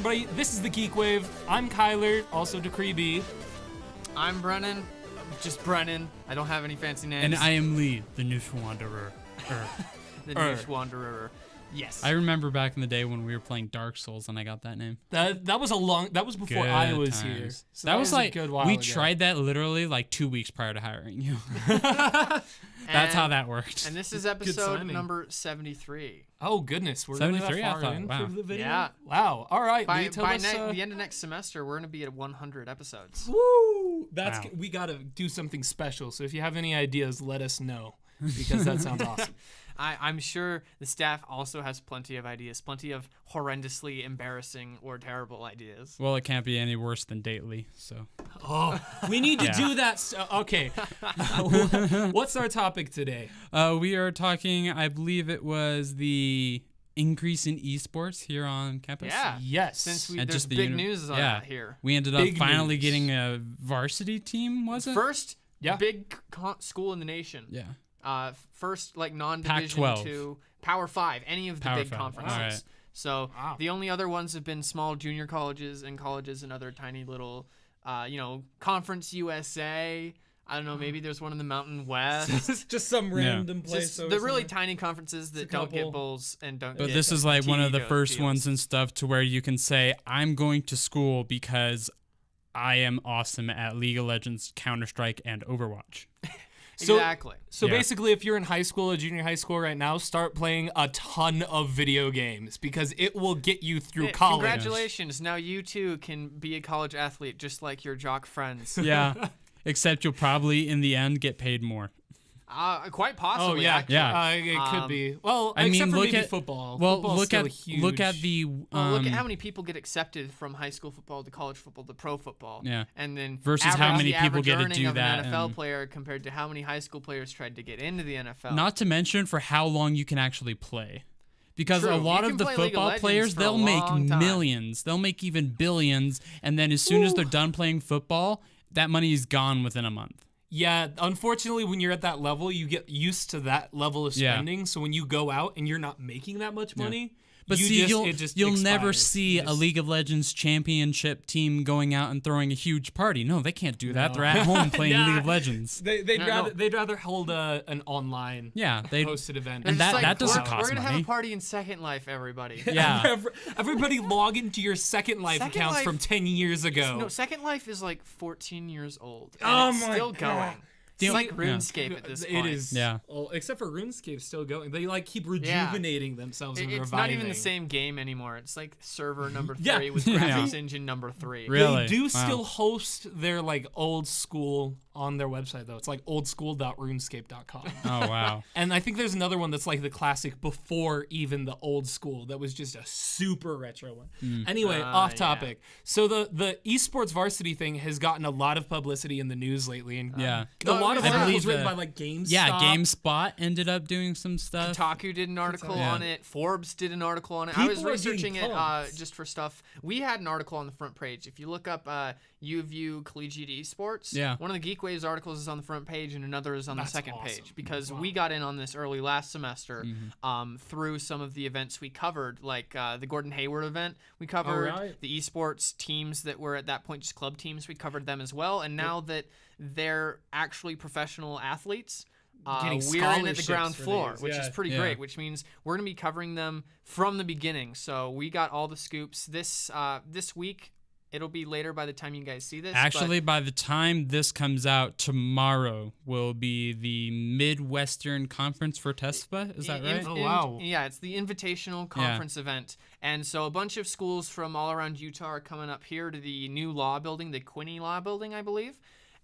everybody. This is the Geekwave. I'm Kyler, also Decree B. I'm Brennan. Just Brennan. I don't have any fancy names. And I am Lee, the Niche Wanderer. the Niche Wanderer. Yes. I remember back in the day when we were playing Dark Souls and I got that name. That was before Good I was times. here. So that was like, a good while we ago. tried that literally like 2 weeks prior to hiring you. That's how that worked. And this is episode number 73. Oh, goodness. We're really that 73, I far thought. in Wow. for the video? Yeah. Wow. All right. By us, the end of next semester, we're going to be at 100 episodes. Woo! Wow. We got to do something special. So if you have any ideas, let us know because that sounds awesome. I'm sure the staff also has plenty of ideas, plenty of horrendously embarrassing or terrible ideas. Well, it can't be any worse than Dately, so. Oh, we need to do that. Okay. What's our topic today? We are talking, I believe it was the increase in esports here on campus. Yeah. Yes. Since And there's just the big news on that here. We ended up Big finally news. getting a varsity team, was it? First Yeah. big school in the nation. Yeah. First, like, non-division Pac-12. to Power 5, any of the Power big 5. conferences. All right. So Wow. the only other ones have been small junior colleges and other tiny little, Conference USA. I don't know, maybe there's one in the Mountain West. Just some random place. Just the really tiny conferences that don't get bowls and don't But get this is like one of the TV first deals. ones and stuff to where you can say, I'm going to school because I am awesome at League of Legends, Counter-Strike, and Overwatch. Exactly. So Yeah. basically, if you're in high school or junior high school right now, start playing a ton of video games because it will get you through college. Congratulations. Now you too can be a college athlete just like your jock friends. Yeah, except you'll probably, in the end, get paid more. Quite possibly. Oh yeah, actually. Yeah. It could be. Well, I mean, except for look maybe at football. Well, Football's look still at huge. look at the Well, look at how many people get accepted from high school football to college football to pro football. Yeah. And then Versus how average many the people average get to earning do of that an NFL and- player compared to how many high school players tried to get into the NFL. Not to mention for how long you can actually play. Because True. a lot You of can the play League of football Legends players, for a they'll make long time. millions. They'll make even billions. And then as soon as they're done playing football, that money is gone within a month. Yeah, unfortunately, when you're at that level, you get used to that level of Yeah. spending. So when you go out and you're not making that much money, But you see, just, it just you'll never expires. see You a just- League of Legends championship team going out and throwing a huge party. No, they can't do that. They're at home playing Yeah. League of Legends. They'd No. rather hold an online Yeah, they. hosted event. And It's that- that doesn't we're cost gonna have money. a party in Second Life, everybody. Yeah. Everybody log into your Second Life Second accounts Life- from 10 years ago. No, Second Life is like 14 years old. Oh And it's my still God. going. It's Yeah. like RuneScape at this point. It is. Yeah. Oh, except for RuneScape's still going. They like keep rejuvenating themselves and It's reviving. not even the same game anymore. It's like server number 3 Yeah. with Yeah. graphics engine number 3. Really? They do Wow. still host their like old school on their website though. It's like oldschool.runescape.com. Oh, wow. And I think there's another one that's like the classic before even the old school that was just a super retro one. Anyway, off topic. So the esports varsity thing has gotten a lot of publicity in the news lately, and Yeah. a lot of I articles believe written the- by like GameStop. Yeah, GameSpot ended up doing some stuff. Kotaku did an article Yeah. on it. Forbes did an article on it. I was People are getting researching it pumped. just for stuff. We had an article on the front page. If you look up U of U Collegiate E-Sports, Yeah. one of the Geekwaves articles is on the front page and another is on That's the second awesome. page because we got in on this early last semester through some of the events we covered, like the Gordon Hayward event. We covered right. the esports teams that were at that point just club teams. We covered them as well. And now that they're actually professional athletes, Getting we're in at the scholarships ground for floor, these, which yeah. is pretty Yeah. great, which means we're going to be covering them from the beginning. So we got all the scoops this week. It'll be later by the time you guys see this. Actually, by the time this comes out, tomorrow will be the Midwestern Conference for TESPA. Is that right? Oh, wow. Yeah, it's the Invitational Conference event. And so a bunch of schools from all around Utah are coming up here to the new law building, the Quinney Law Building, I believe.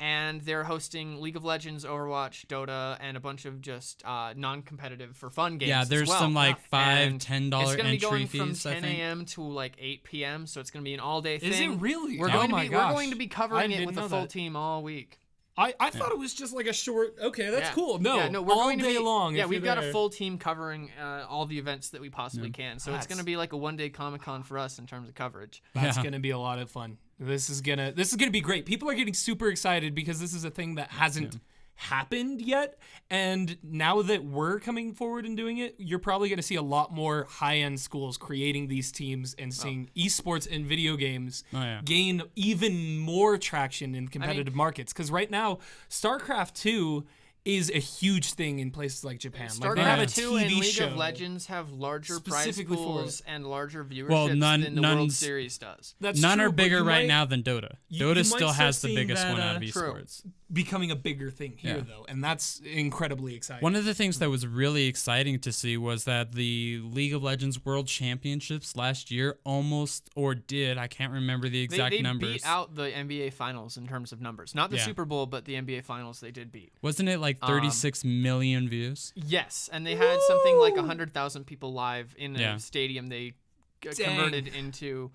And they're hosting League of Legends, Overwatch, Dota, and a bunch of just non-competitive for fun games. Yeah, as there's well. some like $5, And $10 it's going to be entry going fees, from I 10 think. a.m. to like 8 p.m. So it's going to be an all-day thing. Is it really? We're Oh going my to be gosh. we're going to be I covering it didn't with know the full that. team all week. I thought it was just like a short. Okay, that's Yeah. cool. No, Yeah, no, we're all going to day be, long. Yeah, if we've you're got a there. full team covering all the events that we possibly can. So it's That's- going to be like a one-day Comic-Con for us in terms of coverage. That's Yeah. gonna be a lot of fun. This is gonna be great. People are getting super excited because this is a thing that hasn't happened yet. And now that we're coming forward and doing it, you're probably going to see a lot more high-end schools creating these teams and seeing esports and video games gain even more traction in competitive markets. Because right now, StarCraft 2 is a huge thing in places like Japan. Like they have a StarCraft 2 TV and League show of Legends have larger prize specifically pools and larger viewerships Well, than the World Series does. That's None true, are but bigger you right might- now than Dota. you Dota might still start has the seeing biggest that, one out of true. esports. becoming a bigger thing here, though, and that's incredibly exciting. One of the things that was really exciting to see was that the League of Legends World Championships last year I can't remember the exact they numbers. beat out the NBA Finals in terms of numbers. Not the Super Bowl, but the NBA Finals they did beat. Wasn't it like 36 million views? Yes, and they had something like 100,000 people live in a Yeah. stadium they converted into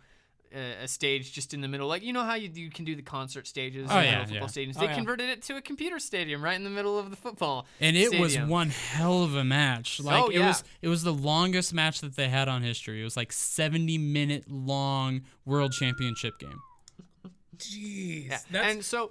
a stage just in the middle. Like, you know how you can do the concert stages in football stadiums? They converted it to a computer stadium right in the middle of the football And it stadium. was one hell of a match. Like it was the longest match that they had on history. It was like 70-minute long World Championship game. Jeez, Yeah.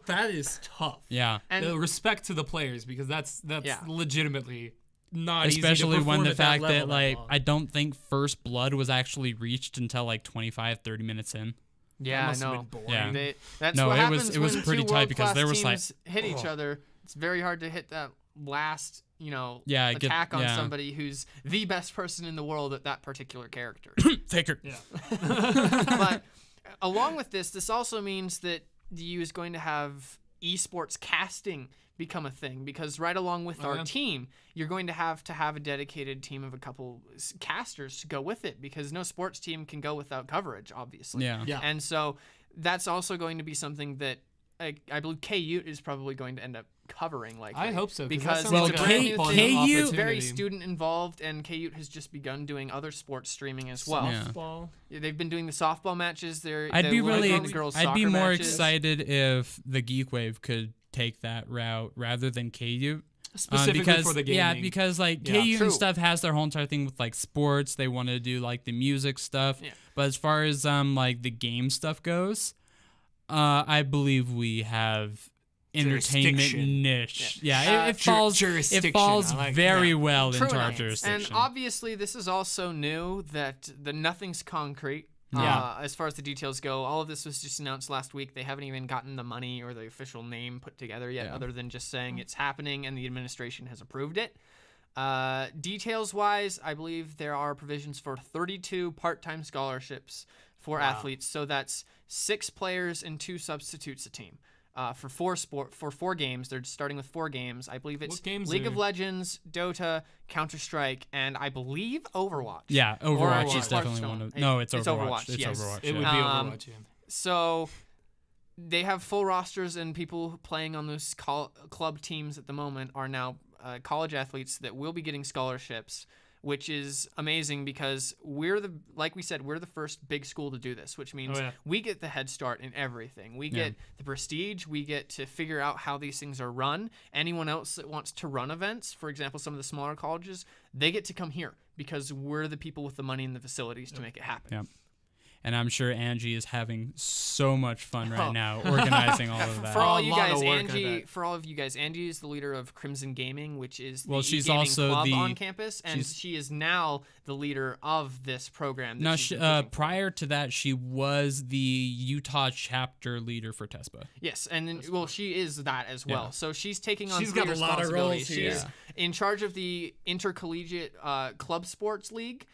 that is tough. Yeah. And respect to the players, because that's legitimately not Especially easy to when perform the at fact level that like long. I don't think first blood was actually reached until like 25-30 minutes in. yeah, That I must have know. been boring. Yeah. That's No, what it was- happens it was when pretty two tight because there world-class was, like- teams hit each other. It's very hard to hit that last, Get- attack on yeah. somebody who's the best person in the world at that particular character. Taker. Yeah. But along with this also means that the EU is going to have esports casting become a thing, because right along with our team, you're going to have a dedicated team of a couple casters to go with it, because no sports team can go without coverage, obviously. Yeah. And so that's also going to be something that I believe KU is probably going to end up covering. Like, I hope so, because that sounds Well, it's a like brand a new fun thing. KU It's very opportunity. student involved, and KU has just begun doing other sports streaming as well. Yeah. Softball. They've been doing the softball matches. I'd be the more matches. excited if the Geekwave could take that route rather than KU. Specifically because, for the gaming. Yeah, because like Yeah, KU true. and stuff has their whole entire thing with like sports. They want to do like the music stuff. Yeah. But as far as like the game stuff goes, I believe we have entertainment Jurisdiction. niche. Yeah, it falls jurisdiction. it falls I like very that. well True into our enough. jurisdiction. And obviously, this is also new, that nothing's concrete. Yeah. As far as the details go, all of this was just announced last week. They haven't even gotten the money or the official name put together yet, other than just saying it's happening and the administration has approved it. Details-wise, I believe there are provisions for 32 part-time scholarships for athletes. So that's 6 players and 2 substitutes a team. For 4 games. They're starting with 4 games. I believe it's What games League are- of Legends, Dota, Counter-Strike, and I believe Overwatch. yeah, Overwatch Or is definitely Hearthstone. one of. No, it's It's Overwatch. Overwatch, It's yes. Overwatch. It would be yeah. Overwatch. Yeah. So they have full rosters, and people playing on those club teams at the moment are now college athletes that will be getting scholarships, which is amazing, because like we said, we're the first big school to do this, which means we get the head start in everything. We get the prestige. We get to figure out how these things are run. Anyone else that wants to run events, for example, some of the smaller colleges, they get to come here because we're the people with the money and the facilities to make it happen. Yeah. And I'm sure Angie is having so much fun right now organizing all of that. For all A you lot guys, of work, I bet. Angie is the leader of Crimson Gaming, which is the she's gaming also club the- on campus, and she is now the leader of this program. Now, she's been pushing for. prior to that, she was the Utah chapter leader for TESPA. Yes, and then, she is that as well. Yeah. So she's taking on She's three got a lot of roles responsibilities. here. She's in charge of the intercollegiate club sports league.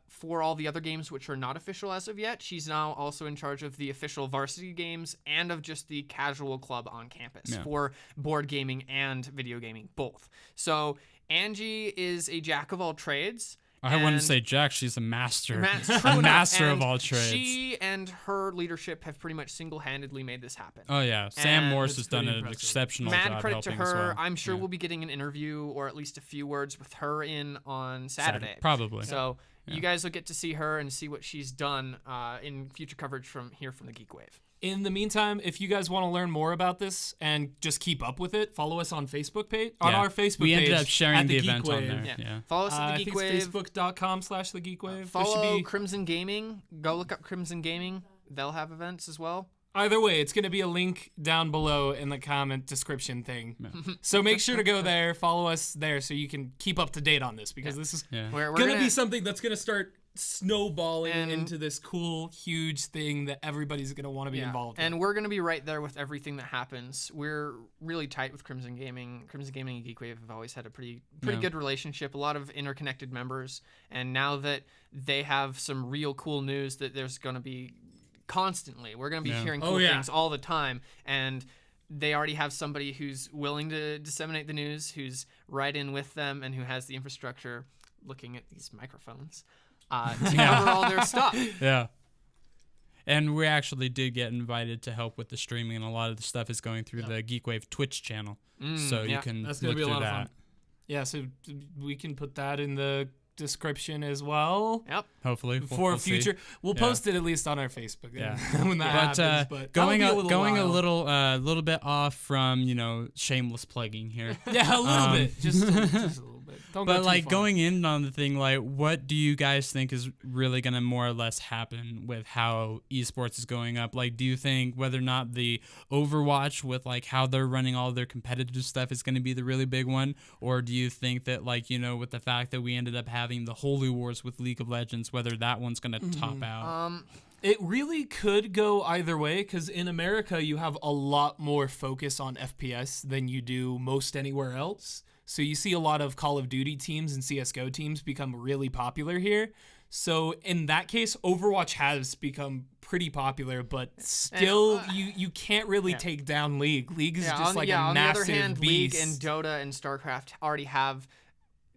For all the other games which are not official as of yet. She's now also in charge of the official varsity games and of just the casual club on campus for board gaming and video gaming, both. So Angie is a jack of all trades. I wouldn't and- say Jack, she's a master. True a enough, master of and all trades. She and her leadership have pretty much single-handedly made this happen. Oh, yeah. Sam And Morse it's has done pretty an impressive. exceptional Mad job credit to helping as her. well. I'm sure Yeah. we'll be getting an interview or at least a few words with her on Saturday. Probably. So you guys will get to see her and see what she's done in future coverage from the Geekwave. In the meantime, if you guys want to learn more about this and just keep up with it, follow us on Facebook page. On our Facebook we page. ended up sharing at the the event on Geekwave. there. Yeah. Follow us I at the think Geekwave. it's facebook.com/thegeekwave. Follow Crimson Gaming. Go look up Crimson Gaming. They'll have events as well. Either way, it's going to be a link down below in the comment description thing. So make sure to go there, follow us there so you can keep up to date on this, because this is we're going to be something that's going to start snowballing into this cool, huge thing that everybody's going to want to be involved in. And we're going to be right there with everything that happens. We're really tight with Crimson Gaming. Crimson Gaming and Geekwave have always had a pretty good relationship, a lot of interconnected members. And now that they have some real cool news that there's going to be constantly, we're going to be hearing cool things all the time. And they already have somebody who's willing to disseminate the news, who's right in with them, and who has the infrastructure, looking at these microphones, to cover all their stuff. Yeah. And we actually did get invited to help with the streaming, and a lot of the stuff is going through the Geekwave Twitch channel. So you can That's look gonna be a through lot that. of fun. Yeah, so we can put that in the description as well. Yep. Hopefully. For future. We'll post it at least on our Facebook when that happens. But going a a little bit off from, shameless plugging here. Yeah, a little bit. Just a little bit. Don't go But too like far. going in on the thing, like what do you guys think is really gonna more or less happen with how esports is going up? Like, do you think whether or not the Overwatch with like how they're running all their competitive stuff is gonna be the really big one, or do you think that like with the fact that we ended up having the Holy Wars with League of Legends, whether that one's gonna top out? It really could go either way, because in America you have a lot more focus on FPS than you do most anywhere else. So you see a lot of Call of Duty teams and CSGO teams become really popular here. So in that case, Overwatch has become pretty popular, but still you can't really take down League. League is just like a on massive the other hand, beast. League and Dota and StarCraft already have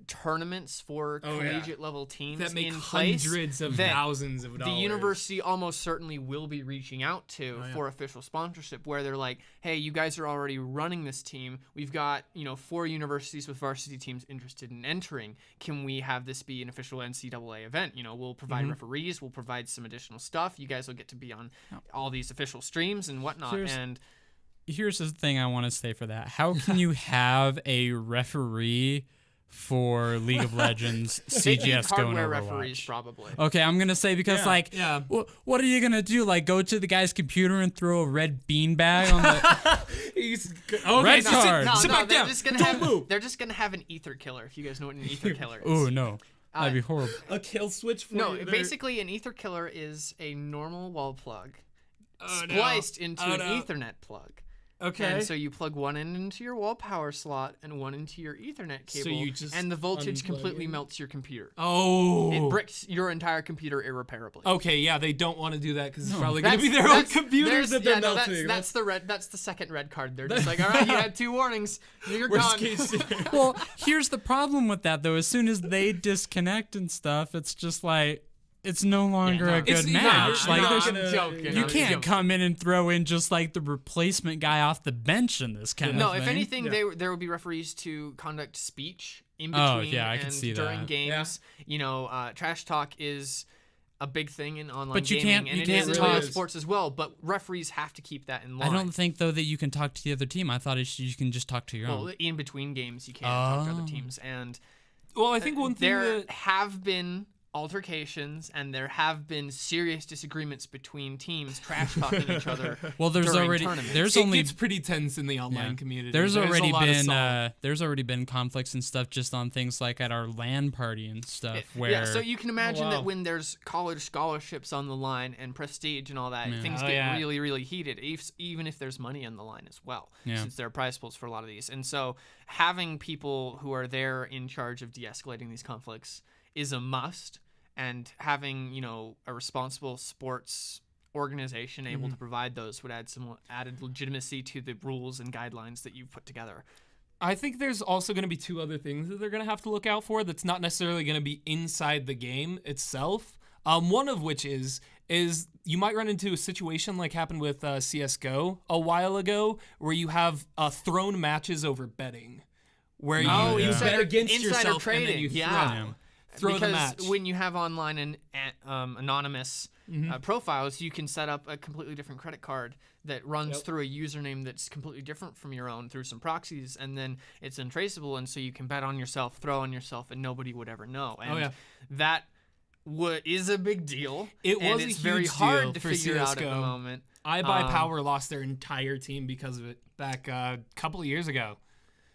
tournaments for collegiate level teams that make in place hundreds of thousands of dollars. The university almost certainly will be reaching out to for official sponsorship, where they're like, hey, you guys are already running this team. We've got 4 universities with varsity teams interested in entering. Can we have this be an official NCAA event? We'll provide referees, we'll provide some additional stuff. You guys will get to be on all these official streams and whatnot. Here's the thing I want to say for that. How can you have a referee for League of Legends, CGS, hardware Overwatch? referees, probably. Okay, I'm gonna say because what are you gonna do? Like go to the guy's computer and throw a red beanbag on the red card? They're just gonna have an ether killer. If you guys know what an ether killer is. Oh no, that'd be horrible. A kill switch for basically an ether killer is a normal wall plug spliced into an Ethernet plug. Okay. And so you plug one end into your wall power slot and one into your Ethernet cable, and the voltage completely melts your computer. Oh. It bricks your entire computer irreparably. Okay, yeah, they don't want to do that because it's probably going to be their own computers that they're melting. That's the second red card. They're just like, all right, you had 2 warnings. You're gone. Well, here's the problem with that, though. As soon as they disconnect and stuff, it's just like, it's no longer a good match. You can't come in and throw in just like the replacement guy off the bench in this kind of thing. No, if anything, there will be referees to conduct speech in between I can see during that. games. Trash talk is a big thing in online but you gaming, can't and it is in sports as well. But referees have to keep that in line. I don't think though that you can talk to the other team. I thought you can just talk to your own. Well, in between games, you can talk to other teams, and I think one thing there have been altercations and there have been serious disagreements between teams trash talking each other. Well, it gets pretty tense in the online community. There's already been conflicts and stuff just on things like at our LAN party and stuff. So you can imagine that when there's college scholarships on the line and prestige and all that, things get really, really heated, even if there's money on the line as well, since there are prize pools for a lot of these. And so having people who are there in charge of de-escalating these conflicts is a must. And having, a responsible sports organization able to provide those would add some added legitimacy to the rules and guidelines that you've put together. I think there's also going to be 2 other things that they're going to have to look out for that's not necessarily going to be inside the game itself. One of which is you might run into a situation like happened with CSGO a while ago, where you have thrown matches over betting, where you bet against yourself trading. And then you throw the match. Because when you have online and anonymous profiles, you can set up a completely different credit card that runs through a username that's completely different from your own through some proxies, and then it's untraceable, and so you can bet on yourself, throw on yourself, and nobody would ever know. And that is a big deal. It's very hard to figure out at the moment. iBuyPower lost their entire team because of it back a couple of years ago.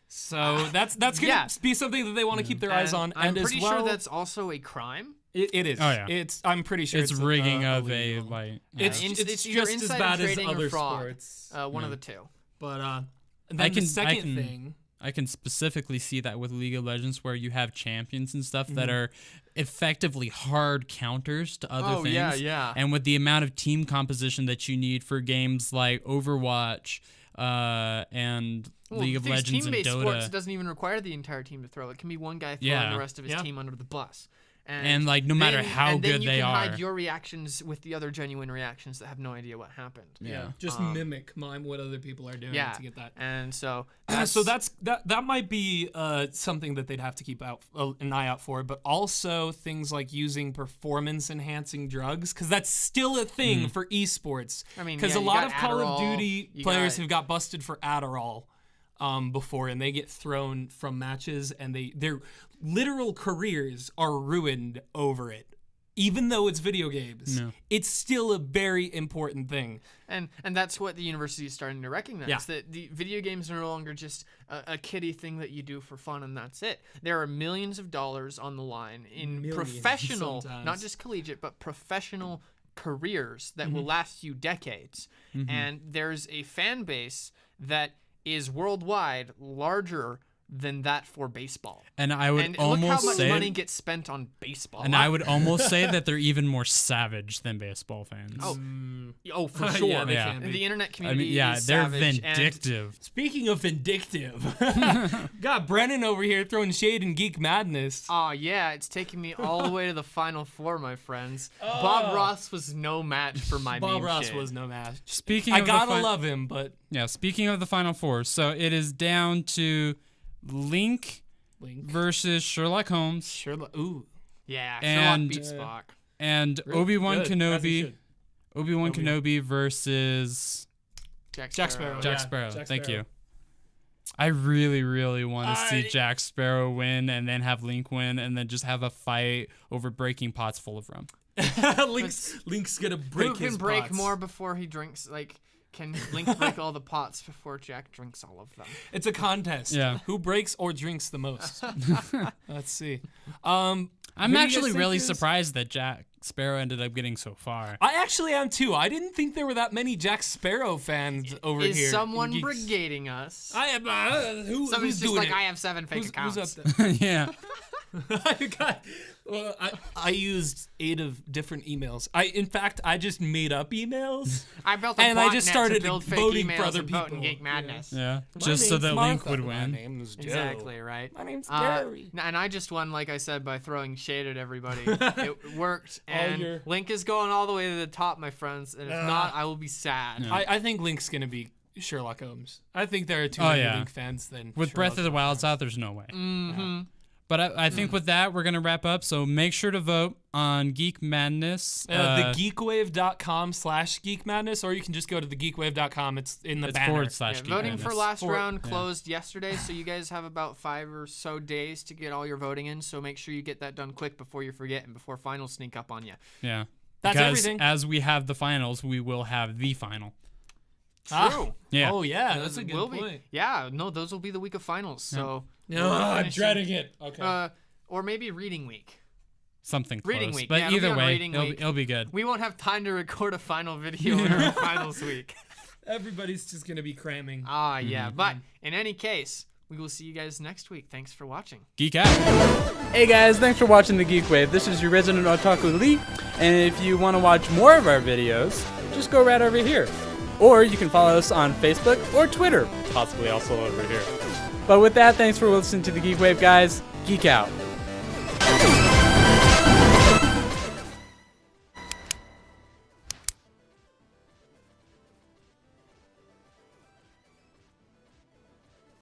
So that's gonna be something that they want to keep their eyes on. I'm and pretty as well, sure that's also a crime. It is. Oh, yeah. I'm pretty sure It's rigging of illegal. a like. It's either just as insider bad as trading or other fraud. sports. One of the two. But then the second thing. I can specifically see that with League of Legends, where you have champions and stuff that are effectively hard counters to other things. Yeah. And with the amount of team composition that you need for games like Overwatch and League of Legends and team-based Dota. sports doesn't even require the entire team to throw. It can be one guy throwing the rest of his team under the bus. And like no matter how good they are, you can hide your reactions with the other genuine reactions that have no idea what happened. Yeah, just mime what other people are doing to get that. And so that might be something that they'd have to keep an eye out for. But also things like using performance-enhancing drugs, because that's still a thing for esports. I mean, because a lot of Call Adderall, of Duty players have got busted for Adderall before, and they get thrown from matches, and their literal careers are ruined over it. Even though it's video games, it's still a very important thing. And that's what the university is starting to recognize, that the video games are no longer just a kiddie thing that you do for fun and that's it. There are millions of dollars on the line in professional, not just collegiate, but professional careers that will last you decades. And there's a fan base that is worldwide larger than that for baseball. And I would almost look how much say money gets spent on baseball. And I would almost say that they're even more savage than baseball fans. Oh, for sure. Yeah, they can be. The internet community is they're savage. vindictive. Speaking of vindictive, got Brennan over here throwing shade in Geek Madness. Oh, yeah, it's taking me all the way to the Final Four, my friends. Bob Ross was no match for my Bob meme Ross shit. was no match. Speaking I of gotta love him, but speaking of the Final Four, so it is down to Link versus Sherlock Holmes. Ooh. Yeah, And- Sherlock beat Spock. And Obi-Wan Good, as he Kenobi. should. Obi-Wan Kenobi versus Jack Jack Sparrow. Sparrow. Jack Yeah, Sparrow. Jack Thank Sparrow. you. I really, really want to see Jack Sparrow win and then have Link win and then just have a fight over breaking pots full of rum. Link's gonna break Who can his break pots. more before he drinks, can Link break all the pots before Jack drinks all of them? It's a contest. Yeah. Who breaks or drinks the most? Let's see. I'm Who do you actually guys think really is- surprised that Jack Sparrow ended up getting so far. I actually am too. I didn't think there were that many Jack Sparrow fans over here. Is someone in Geeks. brigading us? I am. Who's Somebody's just doing like, it? I have 7 fake accounts. Who's up there? Yeah. I used 8 of different emails. In fact, I just made up emails. I built a And I botnet just started to build fake voting emails for other and vote in people. Geek Madness. Yeah. Just so that Link would My win. name's Joe. Exactly, right? My name's Gary. And I just won, like I said, by throwing shade at everybody. It worked, and Link is going all the way to the top, my friends. And if not, I will be sad. Yeah. I think Link's gonna be Sherlock Holmes. I think there are too many Link fans than With Breath of the Wild's out, there's no way. But I think with that, we're going to wrap up. So make sure to vote on Geek Madness. The geekwave.com/Geek Madness, or you can just go to the geekwave.com. It's in the banner. /Geek voting Madness. for last round closed yesterday, so you guys have about 5 or so days to get all your voting in. So make sure you get that done quick before you forget and before finals sneak up on you. Yeah. That's because everything. As we have the finals, we will have the final. True. Yeah. Oh, yeah. That's a good Will point. Yeah, no, those will be the week of finals. So I'm dreading it. Okay. or maybe reading week. Something close. Reading week. But Yeah, it'll be either on way, reading week. it'll be good. We won't have time to record a final video in our finals week. Everybody's just going to be cramming. Yeah. But in any case, we will see you guys next week. Thanks for watching. Geek out. Hey guys, thanks for watching the Geekwave. This is your resident otaku Lee, and if you want to watch more of our videos, just go right over here. Or you can follow us on Facebook or Twitter, possibly also over here. But with that, thanks for listening to the Geekwave, guys. Geek out.